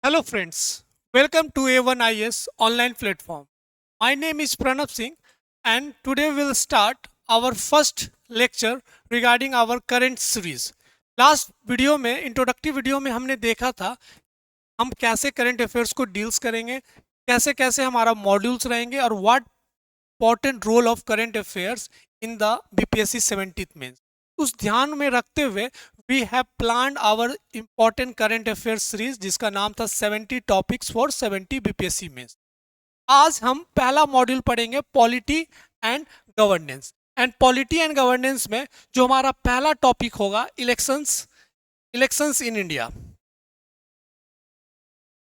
Hello friends, welcome to A1IS online platform. My name is Pranab Singh and today we'll start our first lecture regarding our current series. Last video में introductive video में हमने देखा था हम कैसे current affairs को deals करेंगे, कैसे कैसे हमारा मॉड्यूल्स रहेंगे और what important role of current affairs in the BPSC 70th mains. उस ध्यान में रखते हुए we have planned our important current affairs series जिसका नाम था 70 टॉपिक्स फॉर 70 बीपीएससी मेंस। आज हम पहला मॉड्यूल पढ़ेंगे polity and governance. And polity and governance में जो हमारा पहला टॉपिक होगा elections in India.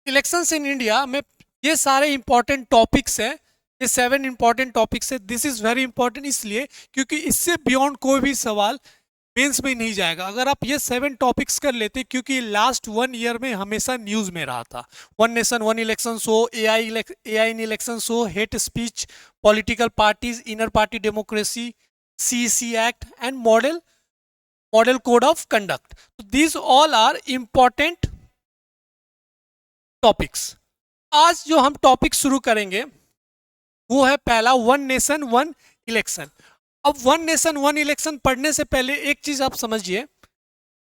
Elections in India में ये सारे इंपॉर्टेंट टॉपिक्स हैं, ये 7 इंपॉर्टेंट टॉपिक्स है। दिस इज वेरी इंपॉर्टेंट इसलिए क्योंकि इससे बियॉन्ड कोई भी सवाल मेंस में नहीं जाएगा अगर आप ये 7 टॉपिक्स कर लेते, क्योंकि लास्ट 1 ईयर में हमेशा न्यूज में रहा था। वन नेशन वन इलेक्शन हो, एआई इन इलेक्शन हो, hate speech, political parties, inner party democracy, CC act and model code of conduct. तो these all are important topics. आज जो हम टॉपिक शुरू करेंगे वो है पहला वन नेशन वन इलेक्शन। अब वन नेशन वन इलेक्शन पढ़ने से पहले एक चीज आप समझिए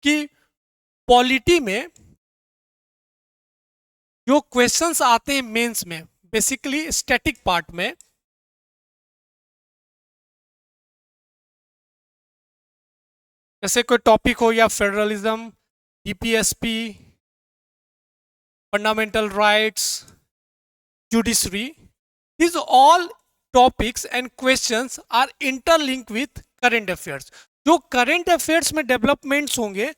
कि पॉलिटी में जो क्वेश्चंस आते हैं मेंस में, बेसिकली स्टैटिक पार्ट में, जैसे कोई टॉपिक हो या federalism, DPSP, fundamental rights, judiciary, these all topics and questions are interlinked with current affairs। जो करंट अफेयर्स में डेवलपमेंट्स होंगे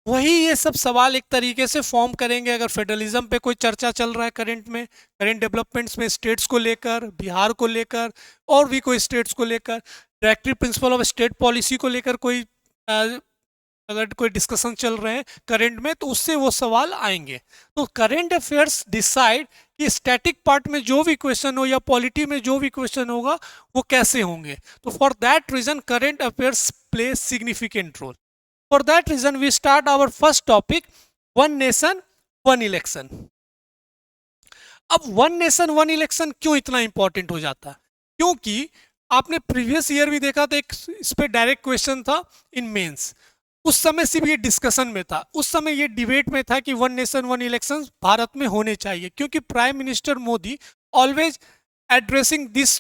वही ये सब सवाल एक तरीके से फॉर्म करेंगे। अगर फेडरलिज्म पे कोई चर्चा चल रहा है करंट डेवलपमेंट्स में, स्टेट्स को लेकर, बिहार को लेकर और भी कोई स्टेट्स को लेकर, directive principle of state policy को लेकर कोई अगर कोई डिस्कशन चल रहे हैं करंट में, तो उससे वो सवाल आएंगे। तो करंट अफेयर्स डिसाइड कि स्टैटिक पार्ट में जो भी क्वेश्चन हो या पॉलिटी में जो भी क्वेश्चन होगा वो कैसे होंगे। तो for that reason current affairs play significant role. For that reason we start our first topic, one nation one election. अब वन नेशन वन इलेक्शन क्यों इतना इंपॉर्टेंट हो जाता है? क्योंकि आपने प्रीवियस ईयर भी देखा था, एक इस पे डायरेक्ट क्वेश्चन था इन मेंस। उस समय सिर्फ ये डिस्कशन में था, उस समय ये डिबेट में था कि one nation one election Bharat में होने चाहिए, क्योंकि prime minister Modi always addressing this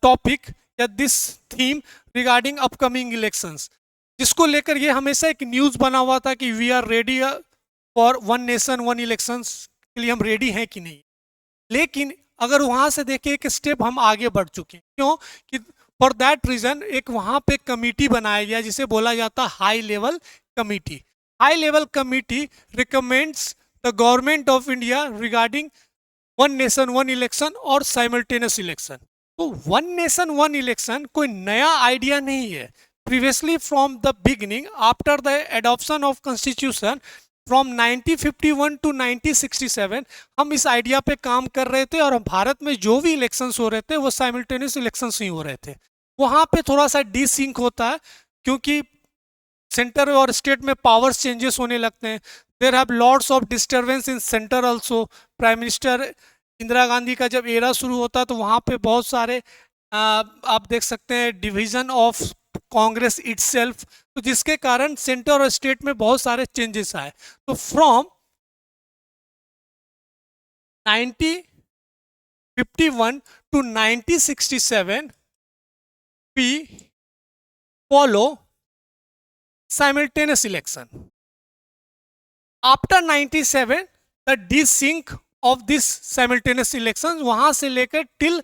topic या this theme regarding upcoming elections, जिसको लेकर ये हमेशा एक न्यूज बना हुआ था कि we are ready for one nation one elections के लिए हम रेडी हैं कि नहीं। लेकिन अगर वहां से देखें एक स्टेप हम आगे बढ़ चुके हैं। क्यों? कि फॉर दैट रीजन एक वहां पे कमिटी बनाया गया जिसे बोला जाता है high level committee. High level committee recommends the government of India regarding one nation one election और साइमल्टेनियस इलेक्शन। तो वन नेशन वन इलेक्शन कोई नया आइडिया नहीं है। Previously from the beginning after the adoption of constitution from 1951 to 1967 हम इस idea पे काम कर रहे थे, और भारत में जो भी इलेक्शंस हो रहे थे वो साइमल्टेनियस इलेक्शंस ही हो रहे थे। वहां पे थोड़ा सा डिसिंक होता है क्योंकि सेंटर और स्टेट में पावर्स चेंजेस होने लगते हैं। There have lots of disturbance in centre also. Prime minister Indira Gandhi का जब एरा शुरू होता है तो वहां पे बहुत सारे आप देख सकते हैं डिवीजन ऑफ कांग्रेस इटसेल्फ, तो जिसके कारण सेंटर और स्टेट में बहुत सारे चेंजेस आए। तो from 1951 to 1967 we follow simultaneous election. After 97 the desync of this simultaneous elections, वहां से लेकर टिल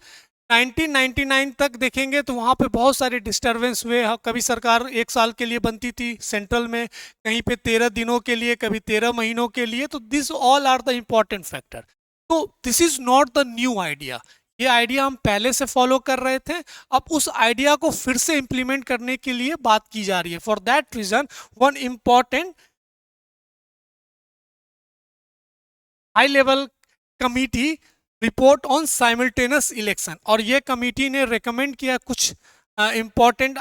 1999 तक देखेंगे तो वहां पे बहुत सारे डिस्टर्बेंस हुए। कभी सरकार 1 साल के लिए बनती थी सेंट्रल में, कहीं पे 13 दिनों के लिए, कभी 13 महीनों के लिए। तो this all are the important factor. तो this is not the new idea, ये आइडिया हम पहले से फॉलो कर रहे थे। अब उस आइडिया को फिर से इंप्लीमेंट करने के लिए बात की जा रही है। For that reason one important high level committee report on simultaneous election, और ये कमिटी ने रेकमेंड किया कुछ इंपॉर्टेंट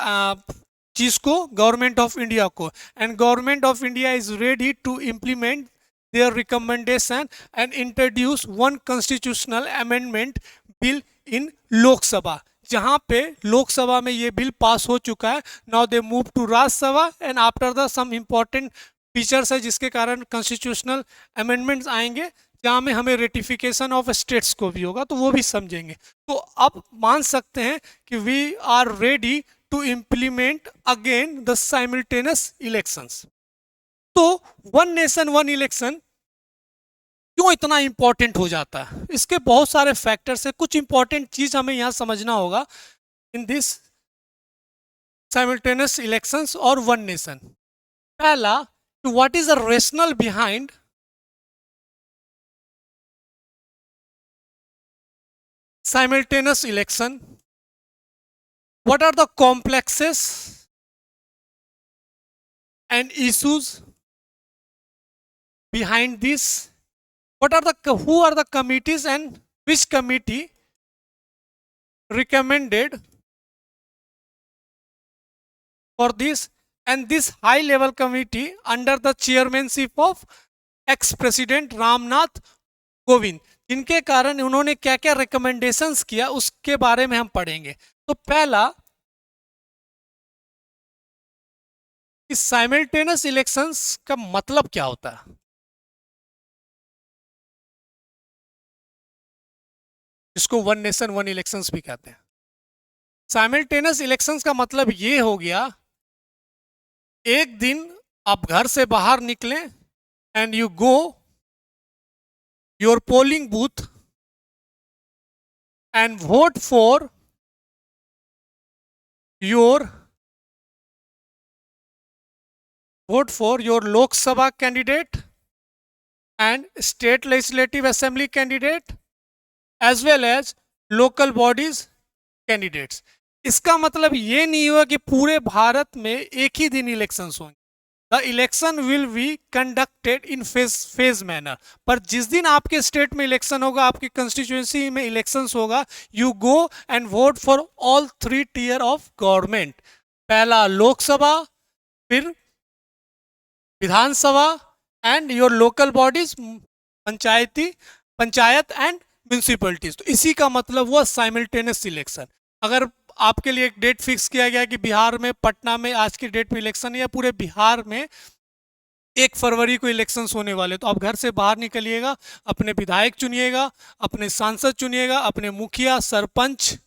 चीज को गवर्नमेंट ऑफ इंडिया को, and government of India is ready to implement their recommendation and introduce one constitutional amendment bill in Lok Sabha. जहां पे लोकसभा में ये बिल पास हो चुका है. Now they move to Rajya Sabha and after the some important features है जिसके कारण कॉन्स्टिट्यूशनल अमेंडमेंट्स आएंगे जहां में हमें रेटिफिकेशन ऑफ स्टेट्स को भी होगा, तो वो भी समझेंगे. तो अब मान सकते हैं कि we are ready to implement again the simultaneous elections. तो वन नेशन वन इलेक्शन क्यों इतना इंपॉर्टेंट हो जाता है? इसके बहुत सारे फैक्टर्स है. कुछ इंपॉर्टेंट चीज हमें यहां समझना होगा इन दिस साइमल्टेनियस इलेक्शंस और वन नेशन. पहला, what is the rational behind simultaneous election? What are the complexes and issues behind this? What are who are the committees and which committee recommended for this? And this high level committee under the chairmanship of ex-president Ramnath Kovind, जिनके कारण उन्होंने क्या क्या recommendations किया उसके बारे में हम पढ़ेंगे. तो पहला, इस साइमल्टेनियस इलेक्शंस का मतलब क्या होता है? इसको वन नेशन वन इलेक्शंस भी कहते हैं. साइमल्टेनियस इलेक्शंस का मतलब ये हो गया, एक दिन आप घर से बाहर निकलें and you go your polling booth and vote for your Lok Sabha candidate and state legislative assembly candidate as well as local bodies candidates. इसका मतलब ये नहीं हुआ कि पूरे भारत में एक ही दिन इलेक्शंस होंगे. The election will be conducted in phase manner. पर जिस दिन आपके स्टेट में इलेक्शन होगा, आपकी कंस्टिट्यूएंसी में इलेक्शंस होगा, you go and vote for all 3 tier of government. पहला लोकसभा, फिर Vidhan Sabha and your local bodies, panchayat and municipalities. तो इसी का मतलब हुआ साइमल्टेनियस इलेक्शन. अगर आपके लिए एक डेट फिक्स किया गया कि बिहार में पटना में आज की डेट पे इलेक्शन, या पूरे बिहार में 1 फरवरी को इलेक्शंस होने वाले, तो आप घर से बाहर निकलिएगा, अपने विधायक चुनिएगा, अपने सांसद चुनिएगा, अपने मुखिया, सरपंच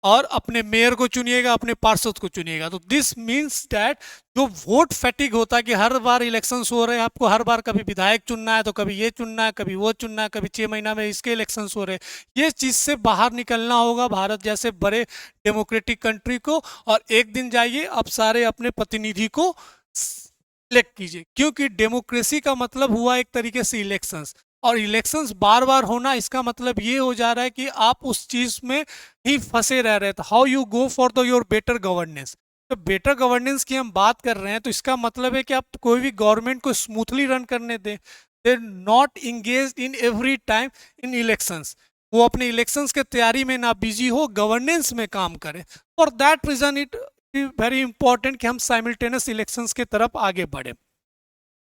और अपने मेयर को चुनिएगा, अपने पार्षद को चुनिएगा. तो दिस मीन्स डैट जो वोट फैटिग होता है कि हर बार इलेक्शंस हो रहे हैं, आपको हर बार कभी विधायक चुनना है, तो कभी ये चुनना है, कभी वो चुनना है, कभी 6 महीना में इसके इलेक्शंस हो रहे हैं. ये चीज़ से बाहर निकलना होगा भारत जैसे बड़े डेमोक्रेटिक कंट्री को, और एक दिन जाइए आप सारे अपने प्रतिनिधि को सिलेक्ट कीजिए, क्योंकि डेमोक्रेसी का मतलब हुआ एक तरीके से इलेक्शंस, और इलेक्शंस बार बार होना इसका मतलब ये हो जा रहा है कि आप उस चीज में ही फंसे रह रहे थे. How you go for the your better governance. तो बेटर गवर्नेंस की हम बात कर रहे हैं, तो इसका मतलब है कि आप कोई भी गवर्नमेंट को स्मूथली रन करने दें. They not engage in every time in elections. वो अपने इलेक्शंस के तैयारी में ना बिजी हो, गवर्नेंस में काम करें. For that reason it is very important कि हम साइमल्टेनियस इलेक्शंस की तरफ आगे बढ़े.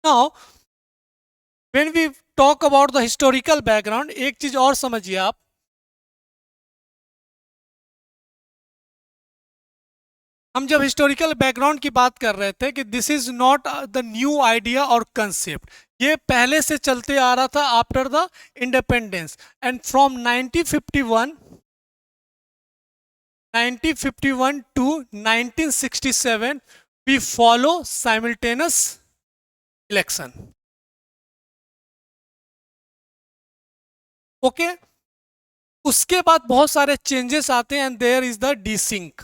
Now when we talk about the historical background, एक चीज और समझिए आप, हम जब हिस्टोरिकल बैकग्राउंड की बात कर रहे थे कि this is not the new idea और कंसेप्ट, ये पहले से चलते आ रहा था after the independence. And from 1951 to 1967 we follow simultaneous election. Okay, उसके बाद बहुत सारे चेंजेस आते हैं and there is the desync.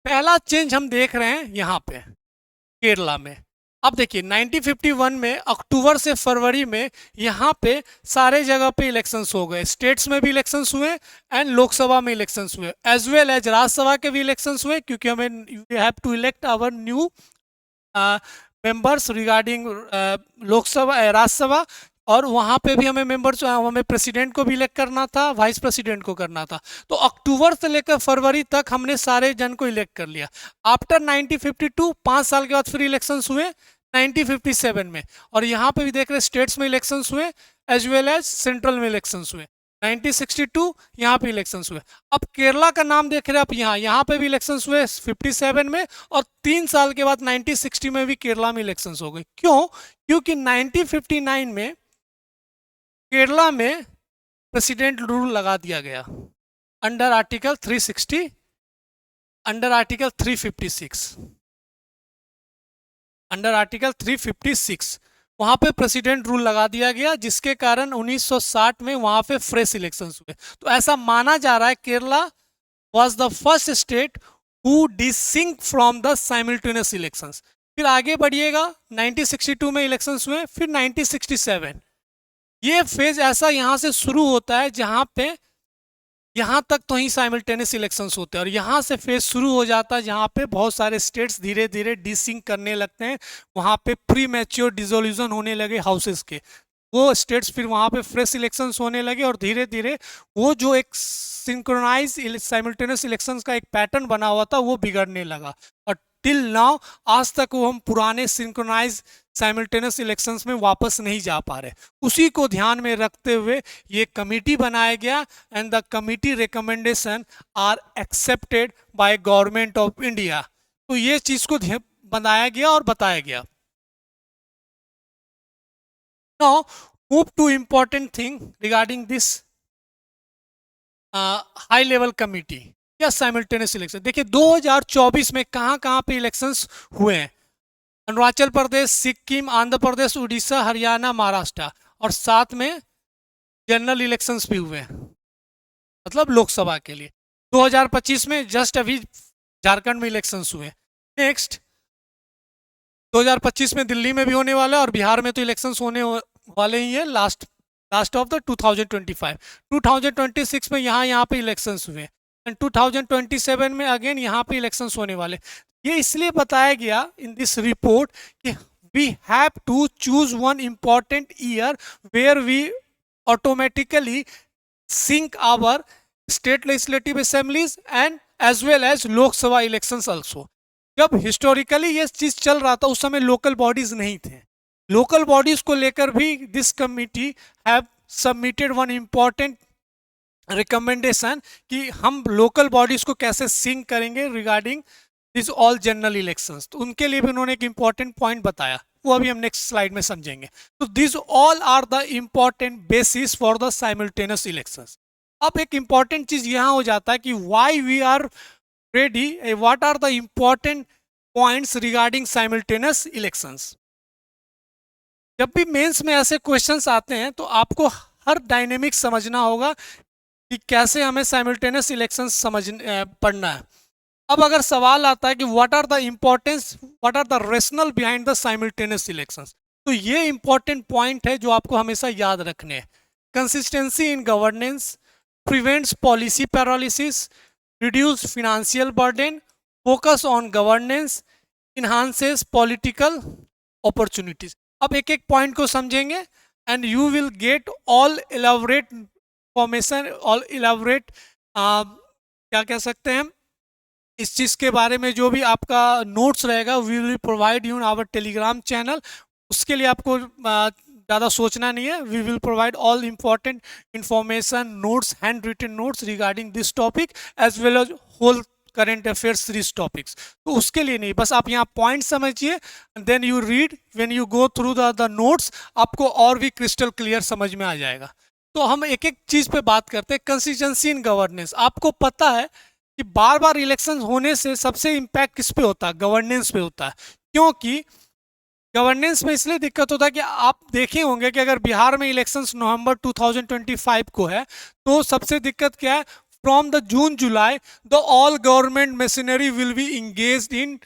पहला चेंज हम देख रहे हैं यहां पे केरला में. अब देखिए 1951 में अक्टूबर से फरवरी में यहां पे सारे जगह पे इलेक्शंस हो गए. स्टेट्स में भी इलेक्शंस हुए एंड लोकसभा में इलेक्शंस हुए, एज वेल एज राज्यसभा के भी इलेक्शंस हुए, क्योंकि हमें we have to elect our new members regarding Lok Sabha Rajya Sabha, और वहां पे भी हमें मेंबर्स, हमें प्रेसिडेंट को भी इलेक्ट करना था, वाइस प्रेसिडेंट को करना था. तो अक्टूबर से लेकर फरवरी तक हमने सारे जन को इलेक्ट कर लिया. आफ्टर 1952 5 साल के बाद फिर इलेक्शंस हुए, 1957 में, और यहाँ पे भी देख रहे स्टेट्स में इलेक्शंस हुए एज वेल एज सेंट्रल में इलेक्शंस हुए। 1962 यहाँ पे इलेक्शंस हुए। अब केरला का नाम देख रहे हैं आप, यहाँ पे भी इलेक्शंस हुए 57 में, और 3 साल के बाद 1960 में भी केरला में इलेक्शंस हो गए। क्यों? क्योंकि 1959 में केरला में प्रेसिडेंट रूल लगा दिया गया under article 360, under article 356, under article 356 वहां पे प्रेसिडेंट रूल लगा दिया गया, जिसके कारण 1960 में वहां पे फ्रेश इलेक्शंस हुए। तो ऐसा माना जा रहा है Kerala was the first state who desync from the simultaneous elections. फिर आगे बढ़िएगा, 1962 में इलेक्शंस हुए, फिर 1967। ये फेज ऐसा यहां से शुरू होता है जहां पे यहाँ तक तो ही साइमल्टेनियस इलेक्शंस होते हैं, और यहाँ से फेज शुरू हो जाता है जहाँ पे बहुत सारे स्टेट्स धीरे धीरे डिसिंक करने लगते हैं। वहाँ पे प्री मैच्योर डिसोल्यूशन होने लगे हाउसेस के, वो स्टेट्स फिर वहाँ पे फ्रेश इलेक्शंस होने लगे, और धीरे धीरे वो जो एक सिंक्रोनाइज साइमल्टेनियस इलेक्शंस का एक पैटर्न बना हुआ था वो बिगड़ने लगा। और टिल नाउ आज तक वो हम पुराने सिंक्रोनाइज साइमल्टेनियस इलेक्शंस में वापस नहीं जा पा रहे। उसी को ध्यान में रखते हुए ये कमेटी बनाया गया, and the committee recommendation are accepted by government of India. तो ये चीज को बनाया गया और बताया गया। Now move to important thing regarding this high level committee या साइमल्टेनियस इलेक्शन। देखिए 2024 में कहां कहां पे इलेक्शंस हुए हैं। अरुणाचल प्रदेश, सिक्किम, आंध्र प्रदेश, उड़ीसा, हरियाणा, महाराष्ट्र, और साथ में जनरल इलेक्शंस भी हुए हैं, मतलब लोकसभा के लिए। 2025 में जस्ट अभी झारखंड में इलेक्शंस हुए। नेक्स्ट 2025 में दिल्ली में भी होने वाला है, और बिहार में तो इलेक्शंस होने वाले ही है लास्ट ऑफ द 2025। 2026 में यहाँ पे इलेक्शंस हुए, एंड 2027 में अगेन यहाँ पे इलेक्शंस होने वाले। ये इसलिए बताया गया इन दिस रिपोर्ट कि we have to choose one important year where we automatically sync our state legislative assemblies and as well as Lok Sabha elections also. जब हिस्टोरिकली ये चीज चल रहा था उस समय लोकल बॉडीज नहीं थे। लोकल बॉडीज को लेकर भी this committee have submitted one important recommendation कि हम लोकल बॉडीज को कैसे सिंक करेंगे regarding this all general elections. तो उनके लिए भी उन्होंने एक इंपॉर्टेंट पॉइंट बताया, वो अभी हम नेक्स्ट स्लाइड में समझेंगे। तो this all are the important basis for the simultaneous elections. अब एक इंपॉर्टेंट चीज यहां हो जाता है कि why we are ready, what are the important points regarding simultaneous elections. जब भी मेंस में ऐसे क्वेश्चंस आते हैं तो आपको हर डायनेमिक समझना होगा कि कैसे हमें साइमल्टेनियस इलेक्शंस पढ़ना है। अब अगर सवाल आता है कि what are the importance, what are the rational behind the simultaneous elections, तो ये इंपॉर्टेंट पॉइंट है जो आपको हमेशा याद रखने हैं। Consistency in governance, prevents policy paralysis, reduce financial burden, focus on governance, enhances political opportunities. अब एक एक पॉइंट को समझेंगे and you will get all elaborate formation, all elaborate क्या कह सकते हैं इस चीज़ के बारे में जो भी आपका नोट्स रहेगा we will provide you our Telegram channel. उसके लिए आपको ज़्यादा सोचना नहीं है, we will provide all important information, notes, handwritten notes regarding this topic as well as whole current affairs series topics. तो उसके लिए नहीं, बस आप यहाँ पॉइंट समझिए, then you read, when you go through the notes आपको और भी क्रिस्टल क्लियर समझ में आ जाएगा। तो हम एक एक चीज़ पे बात करते हैं। कंसिस्टेंसी इन गवर्नेंस, आपको पता है कि बार बार इलेक्शन होने से सबसे इम्पैक्ट किस पे होता है? गवर्नेंस पे होता है। क्योंकि गवर्नेंस में इसलिए दिक्कत होता है कि आप देखे होंगे कि अगर बिहार में इलेक्शंस नवंबर 2025 को है तो सबसे दिक्कत क्या है? From the June July the all government machinery will be engaged in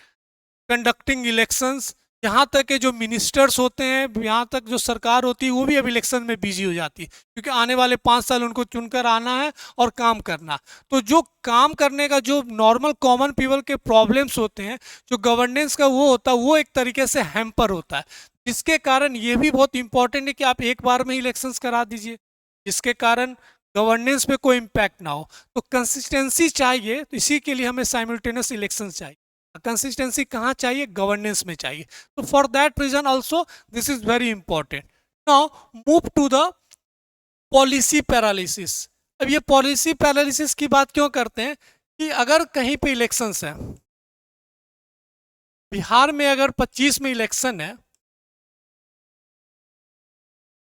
conducting elections. यहाँ तक के जो मिनिस्टर्स होते हैं, यहाँ तक जो सरकार होती है वो भी अब इलेक्शन में बिजी हो जाती है, क्योंकि आने वाले 5 साल उनको चुनकर आना है और काम करना। तो जो काम करने का जो नॉर्मल कॉमन पीपल के प्रॉब्लम्स होते हैं, जो गवर्नेंस का वो होता है, वो एक तरीके से हैम्पर होता है, जिसके कारण ये भी बहुत इंपॉर्टेंट है कि आप एक बार में इलेक्शंस करा दीजिए, जिसके कारण गवर्नेंस पे कोई इम्पैक्ट ना हो। तो कंसिस्टेंसी चाहिए, तो इसी के लिए हमें साइमल्टेनियस इलेक्शंस चाहिए। कंसिस्टेंसी कहाँ चाहिए? गवर्नेंस में चाहिए. तो for that reason also this is very important. Now move to the policy paralysis. अब ये पॉलिसी पैरालिसिस की बात क्यों करते हैं कि अगर कहीं पे इलेक्शंस है, बिहार में अगर 25 में इलेक्शन है,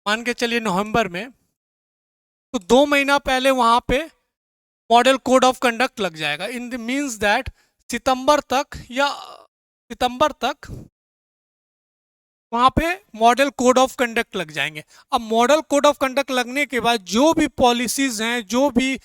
मान के चलिए नवंबर में, तो 2 महीना पहले वहां पे मॉडल कोड ऑफ कंडक्ट लग जाएगा. इन द मीन्स दैट सितंबर तक वहां पे मॉडल कोड ऑफ कंडक्ट लग जाएंगे. अब मॉडल कोड ऑफ कंडक्ट लगने के बाद जो भी पॉलिसीज हैं, जो भी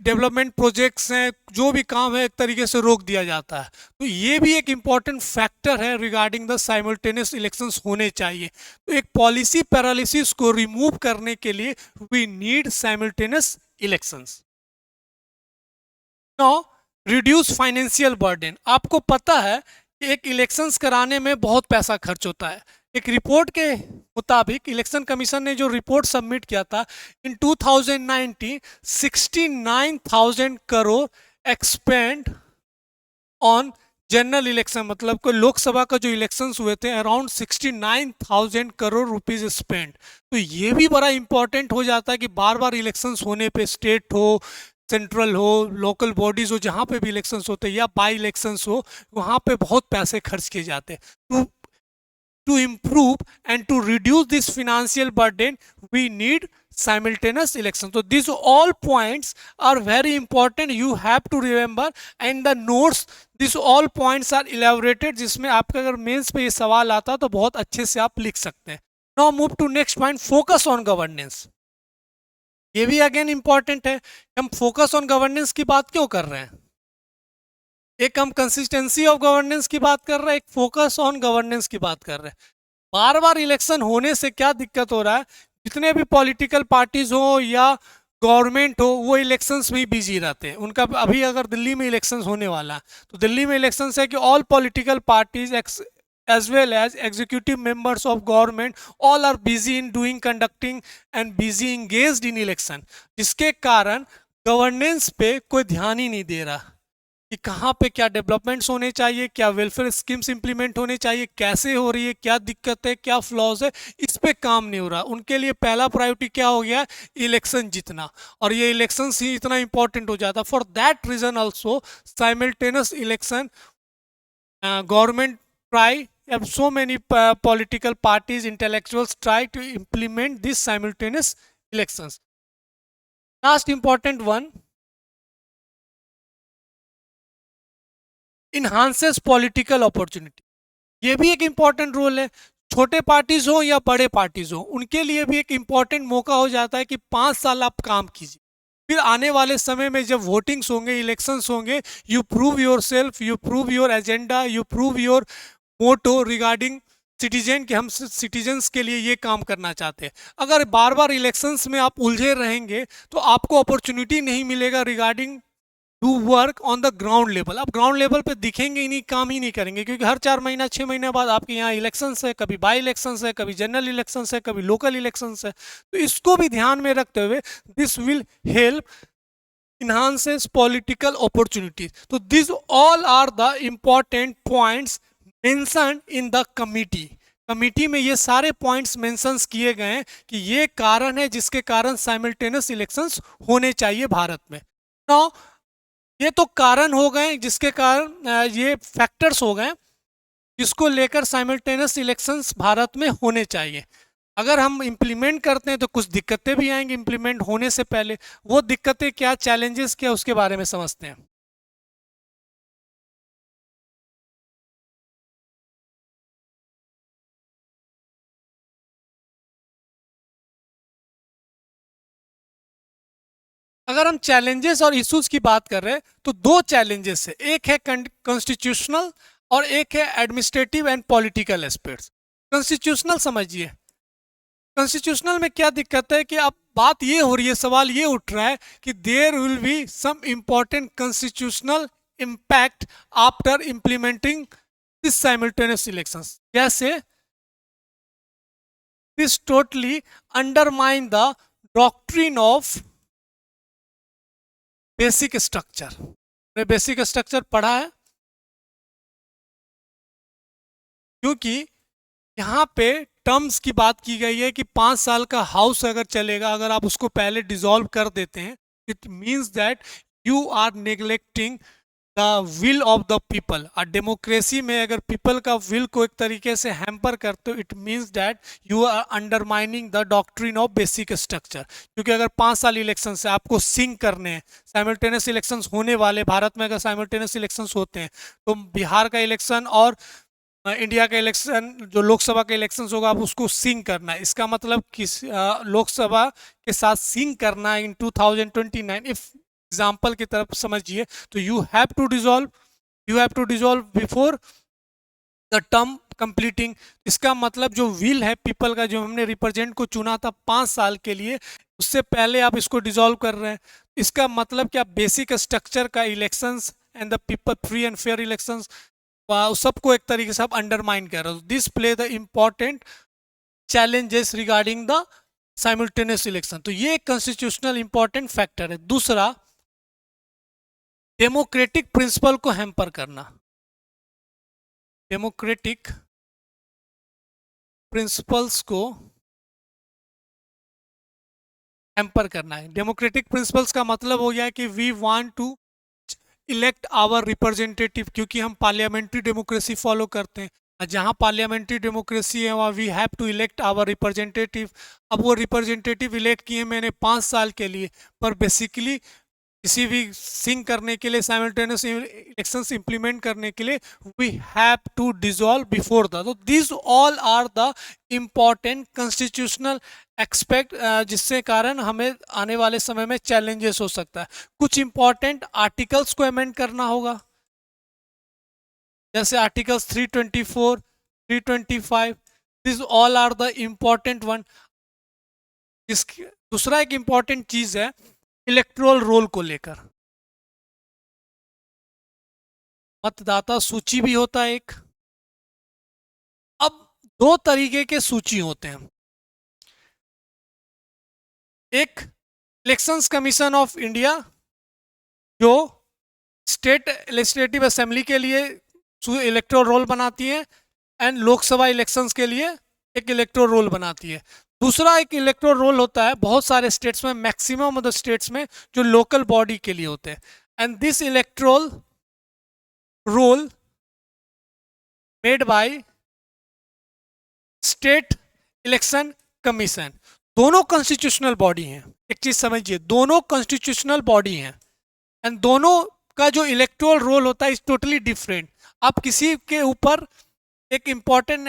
डेवलपमेंट प्रोजेक्ट्स हैं, जो भी काम है, एक तरीके से रोक दिया जाता है. तो ये भी एक इम्पॉर्टेंट फैक्टर है रिगार्डिंग द साइमल्टेनियस इलेक्शंस होने चाहिए. तो एक पॉलिसी पैरालिसिस को रिमूव करने के लिए we need simultaneous elections. Now reduce financial burden. आपको पता है कि एक इलेक्शंस कराने में बहुत पैसा खर्च होता है. एक रिपोर्ट के मुताबिक इलेक्शन कमीशन ने जो रिपोर्ट सबमिट किया था इन 2019, 69,000 crore expand on general election. मतलब कोई लोकसभा का जो इलेक्शंस हुए थे, अराउंड 69,000 करोड़ रुपीज स्पेंड. तो ये भी बड़ा इंपॉर्टेंट हो जाता है कि बार बार इलेक्शंस होने पे, स्टेट हो, सेंट्रल हो, लोकल बॉडीज हो, जहाँ पे भी इलेक्शंस होते हैं या बाई इलेक्शंस हो, वहाँ पे बहुत पैसे खर्च किए जाते हैं. to improve and to reduce this financial burden, we need simultaneous election. So these all points are very important, you have to remember. And the notes, these all points are elaborated, जिसमें आपका अगर mains पे ये सवाल आता तो बहुत अच्छे से आप लिख सकते हैं. Now move to next point, focus on governance. ये भी अगेन इंपॉर्टेंट है. हम फोकस ऑन गवर्नेंस की बात क्यों कर रहे हैं? एक हम कंसिस्टेंसी ऑफ गवर्नेंस की बात कर रहे हैं, एक फोकस ऑन गवर्नेंस की बात कर रहे हैं. बार बार इलेक्शन होने से क्या दिक्कत हो रहा है? जितने भी पॉलिटिकल पार्टीज हो या गवर्नमेंट हो, वो इलेक्शंस में ही बिजी रहते हैं. उनका अभी अगर दिल्ली में इलेक्शंस होने वाला है, तो दिल्ली में इलेक्शंस है कि all political parties as well as executive members of government all are busy in doing conducting and busy engaged in election, जिसके कारण गवर्नेंस पे कोई ध्यान ही नहीं दे रहा कि कहाँ पे क्या डेवलपमेंट्स होने चाहिए, क्या वेलफेयर स्कीम्स इंप्लीमेंट होने चाहिए, कैसे हो रही है, क्या दिक्कत है, क्या फ्लॉज है, इस पे काम नहीं हो रहा. उनके लिए पहला प्रायोरिटी क्या हो गया? इलेक्शन जीतना. और ये इलेक्शन ही इतना इंपॉर्टेंट हो जाता. For that reason also simultaneous election government try, so many political parties, intellectuals try to implement these simultaneous elections. Last important one, enhances political opportunity. ये भी एक इंपॉर्टेंट रोल है. छोटे पार्टीज हो या बड़े पार्टीज हो, उनके लिए भी एक इंपॉर्टेंट मौका हो जाता है कि 5 साल आप काम कीजिए, फिर आने वाले समय में जब वोटिंग्स होंगे, इलेक्शंस होंगे, you prove yourself, you prove your agenda, you prove your motto regarding citizen, कि हम सिटीजन्स के लिए ये काम करना चाहते हैं. अगर बार बार इलेक्शंस में आप उलझे रहेंगे तो आपको अपॉर्चुनिटी नहीं मिलेगा regarding to work on the ground level. आप ग्राउंड लेवल पे दिखेंगे ही नहीं, काम ही नहीं करेंगे, क्योंकि हर 4 महीना 6 महीने बाद आपके यहाँ इलेक्शंस है, कभी बाई इलेक्शंस है, कभी जनरल इलेक्शंस है, कभी लोकल इलेक्शंस है. तो इसको भी ध्यान में रखते हुए this will help enhances political opportunities. So these all are the important points mentioned in the committee. Committee में ये सारे पॉइंट्स मेंशंस किए गए हैं कि ये कारण है जिसके कारण साइमल्टेनियस इलेक्शंस होने चाहिए भारत में. नाउ ये तो कारण हो गए जिसके कारण ये फैक्टर्स हो गए जिसको लेकर साइमल्टेनियस इलेक्शंस भारत में होने चाहिए. अगर हम इम्प्लीमेंट करते हैं तो कुछ दिक्कतें भी आएंगी इम्प्लीमेंट होने से पहले. वो दिक्कतें क्या, चैलेंजेस क्या, उसके बारे में समझते हैं. अगर हम चैलेंजेस और इश्यूज की बात कर रहे हैं तो दो चैलेंजेस है, एक है कॉन्स्टिट्यूशनल और एक है administrative and political aspects. Constitutional समझिए. कॉन्स्टिट्यूशनल में क्या दिक्कत है कि अब बात ये हो रही है, सवाल ये उठ रहा है कि there will be some important constitutional impact after implementing this simultaneous elections. जैसे this totally undermine the doctrine of basic structure. Basic structure पढ़ा है. क्योंकि यहाँ पे टर्म्स की बात की गई है कि 5 साल का हाउस अगर चलेगा, अगर आप उसको पहले डिसॉल्व कर देते हैं, it means that you are neglecting the will of the people. और डेमोक्रेसी में अगर पीपल का विल को एक तरीके से हैम्पर करते हो, it means that you are undermining the doctrine of basic structure. क्योंकि अगर 5 साल इलेक्शन से आपको सिंक करने हैं, साइमल्टेनियस इलेक्शंस होने वाले, भारत में अगर साइमल्टेनियस इलेक्शंस होते हैं तो बिहार का इलेक्शन और इंडिया का इलेक्शन, जो लोकसभा का इलेक्शन होगा, आप उसको सिंक करना है। इसका मतलब किस लोकसभा के साथ सिंक करना है इन 2029, इफ एग्जाम्पल की तरफ समझिए, तो you have to dissolve before the term completing. इसका मतलब जो विल है पीपल का, जो हमने रिप्रेजेंट को चुना था 5 साल के लिए, उससे पहले आप इसको डिजॉल्व कर रहे हैं। इसका मतलब क्या, बेसिक स्ट्रक्चर का elections and the people free and fair elections, सबको एक तरीके से आप अंडरमाइन कर रहे हो। This play the important challenges regarding the simultaneous election. तो ये एक कॉन्स्टिट्यूशनल इंपॉर्टेंट फैक्टर है। दूसरा, डेमोक्रेटिक प्रिंसिपल को हैम्पर करना। डेमोक्रेटिक प्रिंसिपल्स को हैम्पर करना है। डेमोक्रेटिक प्रिंसिपल्स का मतलब हो गया कि we want to elect our representative, क्योंकि हम पार्लियामेंट्री डेमोक्रेसी फॉलो करते हैं। जहाँ पार्लियामेंट्री डेमोक्रेसी है वहाँ we have to elect our representative. अब वो रिप्रेजेंटेटिव इलेक्ट किए मैंने 5 साल के लिए, पर बेसिकली किसी भी सिंक करने के लिए, साइमल्टेनियस इलेक्शंस इंप्लीमेंट करने के लिए, we have to dissolve before the. तो this all are the important constitutional expect, जिससे कारण हमें आने वाले समय में चैलेंजेस हो सकता है। कुछ इंपॉर्टेंट आर्टिकल्स को अमेंड करना होगा, जैसे articles 324, 325, this all are the important one. दूसरा एक इम्पॉर्टेंट चीज है इलेक्टोरल रोल को लेकर। मतदाता सूची भी होता है एक। अब दो तरीके के सूची होते हैं, एक इलेक्शंस कमीशन ऑफ इंडिया जो स्टेट लेजिस्लेटिव असेंबली के लिए इलेक्टोरल रोल बनाती है, एंड लोकसभा इलेक्शंस के लिए एक इलेक्टोरल रोल बनाती है। दूसरा एक इलेक्टोरल रोल होता है बहुत सारे स्टेट्स में, मैक्सिमम ऑफ द स्टेट्स में, जो लोकल बॉडी के लिए होते हैं। And this electoral roll made by state election commission. दोनों कॉन्स्टिट्यूशनल बॉडी हैं, एक चीज समझिए, दोनों कॉन्स्टिट्यूशनल बॉडी हैं, एंड दोनों का जो इलेक्टोरल रोल होता है इज टोटली डिफरेंट। आप किसी के ऊपर एक इम्पॉर्टेंट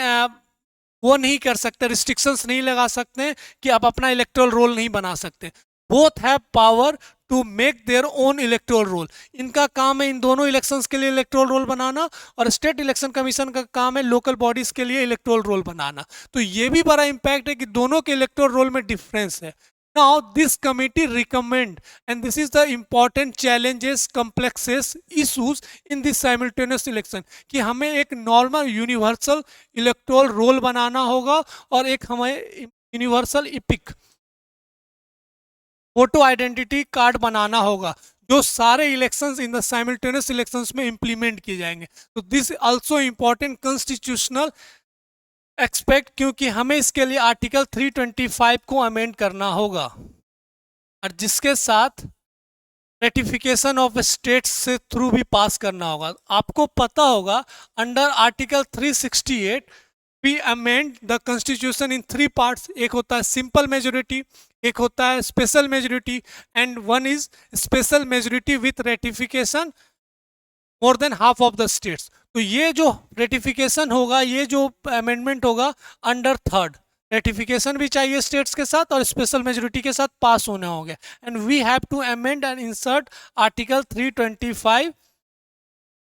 वो नहीं कर सकते, रिस्ट्रिक्शंस नहीं लगा सकते कि आप अपना इलेक्टोरल रोल नहीं बना सकते। Both have power to make their own electoral roll. इनका काम है इन दोनों इलेक्शंस के लिए इलेक्टोरल रोल बनाना, और स्टेट इलेक्शन कमीशन का काम है लोकल बॉडीज के लिए इलेक्टोरल रोल बनाना। तो ये भी बड़ा इंपैक्ट है कि दोनों के इलेक्टोरल रोल में डिफरेंस है। Now this committee recommend, and this is the important challenges, complexes, issues in this simultaneous election, कि हमें एक नॉर्मल यूनिवर्सल इलेक्टोरल रोल बनाना होगा और एक हमें यूनिवर्सल इपिक वोटो आइडेंटिटी कार्ड बनाना होगा, जो सारे elections in the simultaneous elections में इंप्लीमेंट किए जाएंगे। तो this also important constitutional expect, क्योंकि हमें इसके लिए आर्टिकल 325 को अमेंड करना होगा, और जिसके साथ रेटिफिकेशन ऑफ स्टेट्स से थ्रू भी पास करना होगा। आपको पता होगा under article 368 we amend the constitution in 3 parts. एक होता है सिंपल मेजोरिटी, एक होता है special majority, and one is special majority with ratification more than half of the states. तो ये जो रेटिफिकेशन होगा, ये जो अमेंडमेंट होगा अंडर थर्ड, रेटिफिकेशन भी चाहिए स्टेट्स के साथ और स्पेशल मेजोरिटी के साथ पास होना होगा, and we have to amend and insert article 325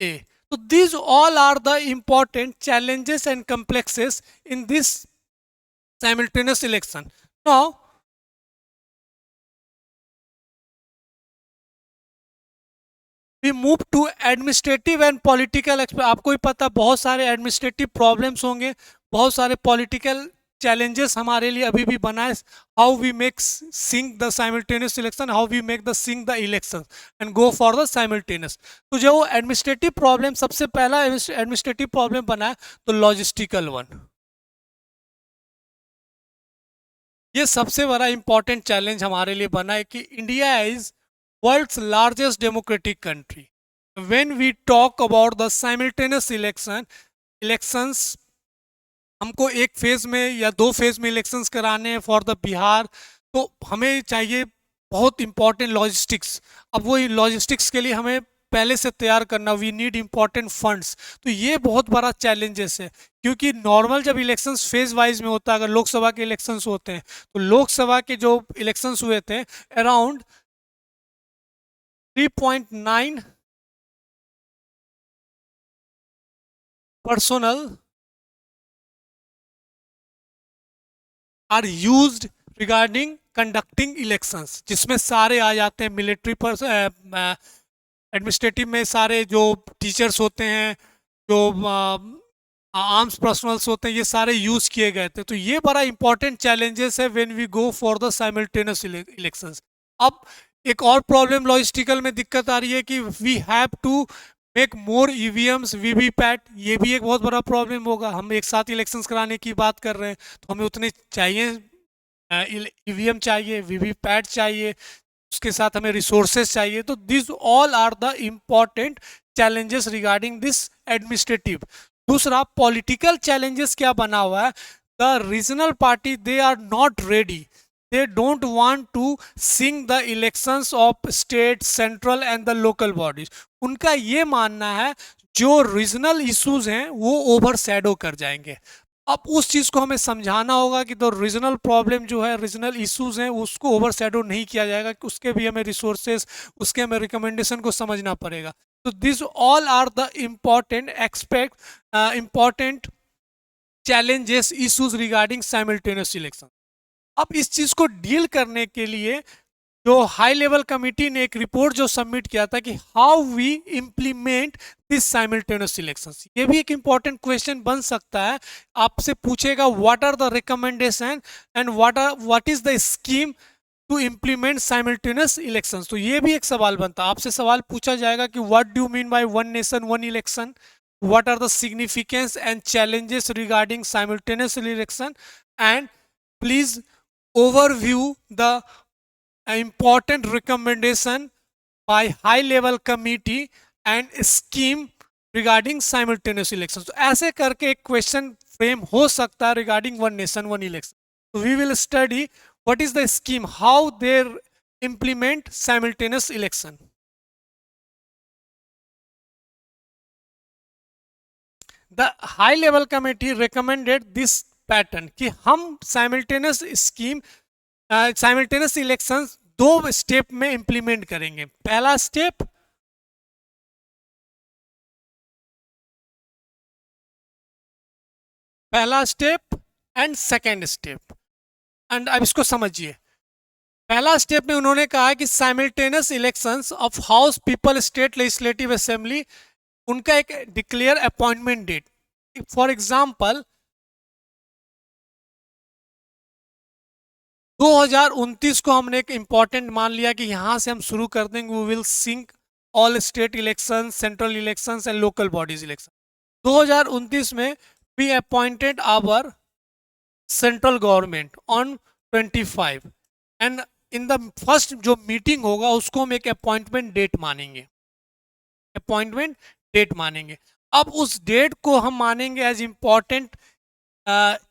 A. So these all are the important challenges and complexes in this simultaneous election. Now, we move to administrative and political। आपको ही पता बहुत सारे administrative problems होंगे, बहुत सारे political challenges हमारे लिए अभी भी बना है, how we make sync the simultaneous election, how we make the sync the election and go for the simultaneous. तो जो एडमिनिस्ट्रेटिव प्रॉब्लम सबसे पहला एडमिनिस्ट्रेटिव प्रॉब्लम बना है, तो लॉजिस्टिकल वन। ये सबसे बड़ा इंपॉर्टेंट चैलेंज हमारे लिए बना है कि India is world's largest democratic country. When we talk about the simultaneous elections, हमको एक फेज में या दो फेज में इलेक्शंस कराने हैं फॉर द बिहार, तो हमें चाहिए बहुत इंपॉर्टेंट लॉजिस्टिक्स। अब वो लॉजिस्टिक्स के लिए हमें पहले से तैयार करना, वी नीड इंपॉर्टेंट फंड्स। तो ये बहुत बड़ा चैलेंजेस है, क्योंकि नॉर्मल जब इलेक्शंस फेज वाइज में होता है, अगर लोकसभा के इलेक्शंस होते हैं, तो लोकसभा के जो इलेक्शंस हुए थे around 3.9 personnel are used regarding conducting elections, जिसमें सारे आ जाते हैं मिलिट्री पर, एडमिनिस्ट्रेटिव में सारे जो टीचर्स होते हैं, जो आर्म्स पर्सनल्स होते हैं, ये सारे यूज किए गए थे। तो ये बड़ा इंपॉर्टेंट चैलेंजेस है when we go for the simultaneous elections. अब एक और प्रॉब्लम लॉजिस्टिकल में दिक्कत आ रही है कि we have to make more EVMs VVPAT. ये भी एक बहुत बड़ा प्रॉब्लम होगा। हम एक साथ इलेक्शंस कराने की बात कर रहे हैं, तो हमें उतने चाहिए, ईवीएम चाहिए, वीवीपैट चाहिए, उसके साथ हमें रिसोर्सेज चाहिए। तो this all are the important challenges regarding this administrative. दूसरा पॉलिटिकल चैलेंजेस क्या बना हुआ है, the regional party they are not ready, they don't want to sing the elections of state, central and the local bodies। उनका ये मानना है जो रीजनल इश्यूज हैं वो ओवर शैडो कर जाएंगे। अब उस चीज को हमें समझाना होगा कि तो रीजनल प्रॉब्लम जो है, रीजनल इश्यूज हैं, उसको ओवर शैडो नहीं किया जाएगा, कि उसके भी हमें रिसोर्सेस, उसके हमें रिकमेंडेशन को समझना पड़ेगा। तो this all are the important aspect, important challenges issues regarding simultaneous election. अब इस चीज को डील करने के लिए जो हाई लेवल कमिटी ने एक रिपोर्ट जो सबमिट किया था कि how we implement this simultaneous elections, ये भी एक इंपॉर्टेंट क्वेश्चन बन सकता है। आपसे पूछेगा what are the recommendation and what is the scheme to implement simultaneous elections. तो ये भी एक सवाल बनता है, आपसे सवाल पूछा जाएगा कि what do mean by one nation one election, what are the significance and challenges regarding simultaneous election, and please overview the important recommendation by high level committee and scheme regarding simultaneous elections। तो ऐसे करके एक question frame हो सकता है regarding one nation one election. तो we will study what is the scheme, how they implement simultaneous election। The high level committee recommended this pattern कि हम साइमल्टेनियस स्कीम, साइमल्टेनियस इलेक्शन दो स्टेप में implement करेंगे। पहला step and second step. And अब इसको समझिए, पहला स्टेप में उन्होंने कहा कि simultaneous elections of house, people, state legislative assembly, उनका एक declare appointment date. For example 2029 को हमने एक इंपॉर्टेंट मान लिया कि यहां से हम शुरू कर देंगे, we will sync all state election, central election and local bodies election. 2029 में we appointed our central government on 25 and in the first जो मीटिंग होगा उसको हम एक अपॉइंटमेंट डेट मानेंगे, अपॉइंटमेंट डेट मानेंगे। अब उस डेट को हम मानेंगे as important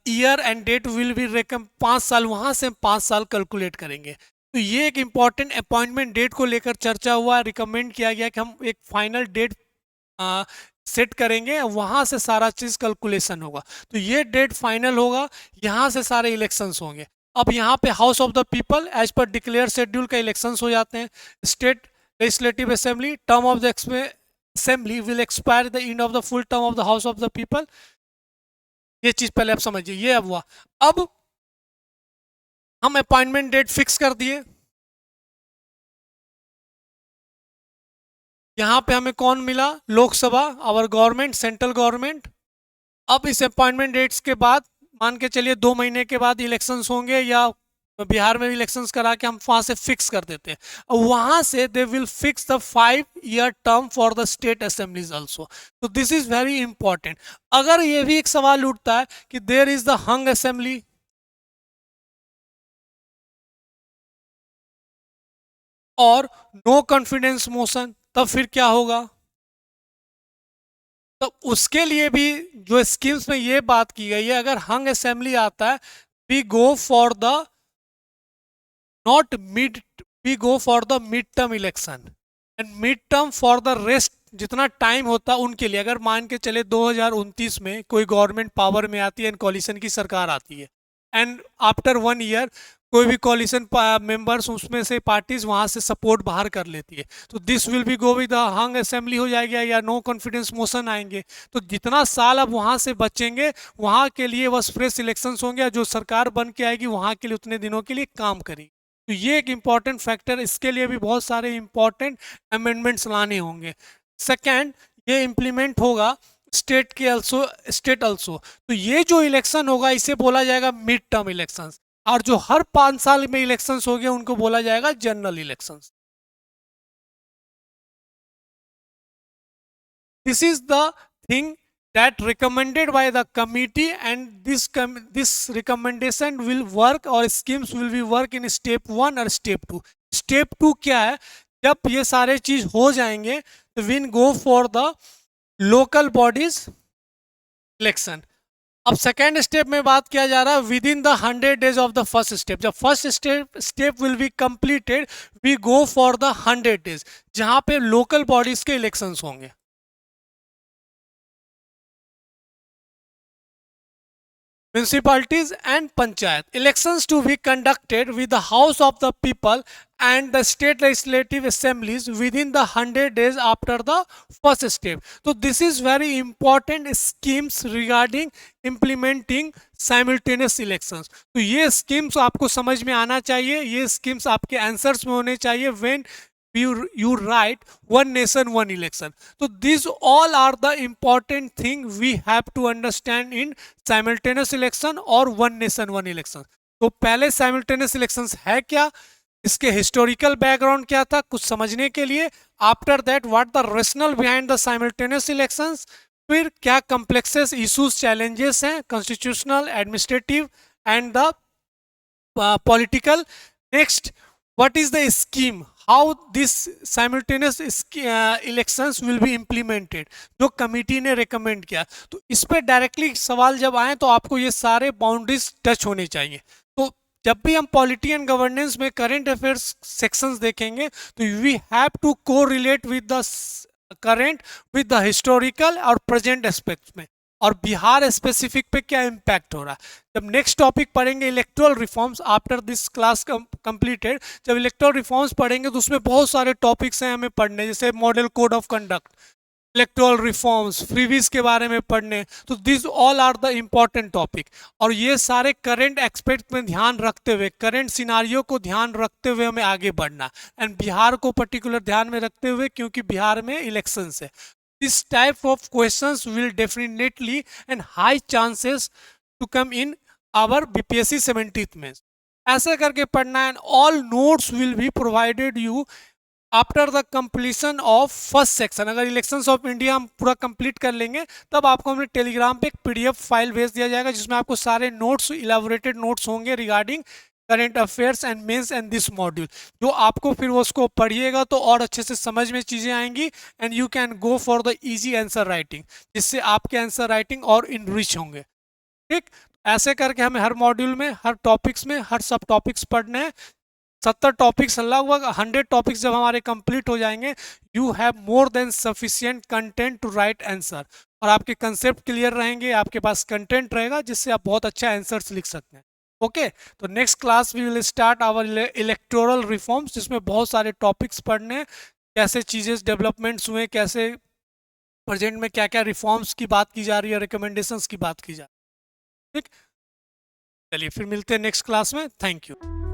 year and date will be रेकम 5 साल, वहां से हम 5 साल कैलकुलेट करेंगे। तो ये एक इंपॉर्टेंट अपॉइंटमेंट डेट को लेकर चर्चा हुआ, रिकमेंड किया गया कि हम एक फाइनल डेट सेट करेंगे, वहां से सारा चीज कैलकुलेशन होगा। तो ये डेट फाइनल होगा, यहां से सारे इलेक्शंस होंगे। अब यहाँ पे house of the people as per declare schedule का इलेक्शंस हो जाते हैं। State legislative assembly, term of the assembly will expire the end of the full term of the house of the people. ये चीज पहले आप समझिए, ये अब हुआ। अब हम अपॉइंटमेंट डेट फिक्स कर दिए। यहां पे हमें कौन मिला, Lok Sabha, our government, central government. अब इस अपॉइंटमेंट डेट्स के बाद मान के चलिए 2 महीने के बाद इलेक्शंस होंगे या बिहार में भी इलेक्शंस करा के हम वहां से फिक्स कर देते हैं, वहां से they will fix the 5 year term for the state assemblies also. तो दिस इज वेरी इंपॉर्टेंट। अगर ये भी एक सवाल उठता है कि there is the hung assembly और नो कॉन्फिडेंस मोशन, तब फिर क्या होगा? तो उसके लिए भी जो स्कीम्स में ये बात की गई है, अगर हंग असेंबली आता है, we go for the not mid we go for the mid term election and mid term for the rest, जितना टाइम होता है उनके लिए। अगर मान के चले 2029 में कोई गवर्नमेंट पावर में आती है एंड कॉलिशन की सरकार आती है एंड आफ्टर 1 year कोई भी कॉलिशन मेंबर्स उसमें से पार्टीज वहां से सपोर्ट बाहर कर लेती है, तो this will be go with hung assembly हो जाएगा या नो कॉन्फिडेंस मोशन आएंगे। तो जितना साल अब वहां से बचेंगे वहां के लिए बस फ्रेश इलेक्शंस होंगे, जो सरकार बन के आएगी वहां के लिए उतने दिनों के लिए काम करेगी। तो ये एक इंपॉर्टेंट फैक्टर, इसके लिए भी बहुत सारे इंपॉर्टेंट अमेंडमेंट्स लाने होंगे। सेकेंड, ये इम्प्लीमेंट होगा स्टेट अल्सो। तो ये जो इलेक्शन होगा इसे बोला जाएगा मिड टर्म इलेक्शन, और जो हर 5 साल में इलेक्शंस हो गए उनको बोला जाएगा general elections. This is the thing that recommended by the committee, and this recommendation will work or schemes will be work in step 1 और step 2। step 2 क्या है? जब ये सारे चीज हो जाएंगे तो when go for the local bodies election. अब सेकेंड स्टेप में बात किया जा रहा है within the 100 days of the first step. जब first step will be completed, we go for the 100 days जहां पे लोकल बॉडीज के इलेक्शंस होंगे। Municipalities and panchayat elections to be conducted with the house of the people and the state legislative assemblies within the 100 days after the first step। तो this is very important schemes regarding implementing simultaneous elections। तो ये schemes आपको समझ में आना चाहिए, ये schemes आपके आंसर्स में होने चाहिए when you write one nation one election। so these all are the important thing we have to understand in simultaneous election और one nation one election। तो पहले simultaneous elections है क्या, इसके हिस्टोरिकल बैकग्राउंड क्या था कुछ समझने के लिए, after that what the rational behind the simultaneous elections, फिर क्या कॉम्प्लेक्सेस इश्यूज चैलेंजेस हैं constitutional administrative and the political. Next, what is the scheme, how this simultaneous elections will be implemented जो कमिटी ने रेकमेंड किया। तो इस पर directly सवाल जब आए तो आपको ये सारे बाउंड्रीज टच होने चाहिए। तो जब भी हम पॉलिटी एंड गवर्नेंस में करंट अफेयर्स सेक्शंस देखेंगे तो वी हैव टू को relate with the current with the historical और प्रेजेंट एस्पेक्ट्स में, और बिहार स्पेसिफिक पे क्या इम्पैक्ट हो रहा है। जब नेक्स्ट टॉपिक पढ़ेंगे electoral reforms after this class completed, जब इलेक्टोरल रिफॉर्म्स पढ़ेंगे तो उसमें बहुत सारे टॉपिक्स हैं हमें पढ़ने, जैसे model code of conduct, electoral reforms, freebies के बारे में पढ़ने। तो this all are the important topic, और ये सारे करंट एक्सपेक्ट में ध्यान रखते हुए, करंट सिनारियो को ध्यान रखते हुए हमें आगे बढ़ना, एंड बिहार को पर्टिकुलर ध्यान में रखते हुए क्योंकि बिहार में इलेक्शंस है। This type of questions will definitely and high chances to come in our BPSC 70th में। ऐसे करके पढ़ना है, and all notes will be provided you after the completion of first section. अगर इलेक्शंस ऑफ इंडिया हम पूरा complete कर लेंगे तब आपको हमने टेलीग्राम पे एक पीडीएफ फाइल भेज दिया जाएगा जिसमें आपको सारे नोट्स, इलेबोरेटेड नोट्स होंगे regarding current affairs and mains and this module, जो आपको फिर उसको पढ़िएगा तो और अच्छे से समझ में चीज़ें आएंगी, and you can go for the easy answer writing, जिससे आपके आंसर राइटिंग और इनरिच होंगे। ठीक, ऐसे करके हमें हर मॉड्यूल में, हर टॉपिक्स में, हर सब टॉपिक्स पढ़ने हैं। 70 टॉपिक्स, लगभग 100 टॉपिक्स जब हमारे कंप्लीट हो जाएंगे, you have more than sufficient content to write answer, और आपके कंसेप्ट क्लियर रहेंगे, आपके पास कंटेंट रहेगा जिससे आप बहुत अच्छा आंसर्स लिख सकते हैं। ओके, तो next class we will start our electoral reforms, जिसमें बहुत सारे टॉपिक्स पढ़ने, कैसे चीज़ें डेवलपमेंट्स हुए, कैसे प्रेजेंट में क्या क्या रिफॉर्म्स की बात की जा रही है, रिकमेंडेशंस की बात की जा रही है। ठीक, चलिए फिर मिलते हैं नेक्स्ट क्लास में। Thank you.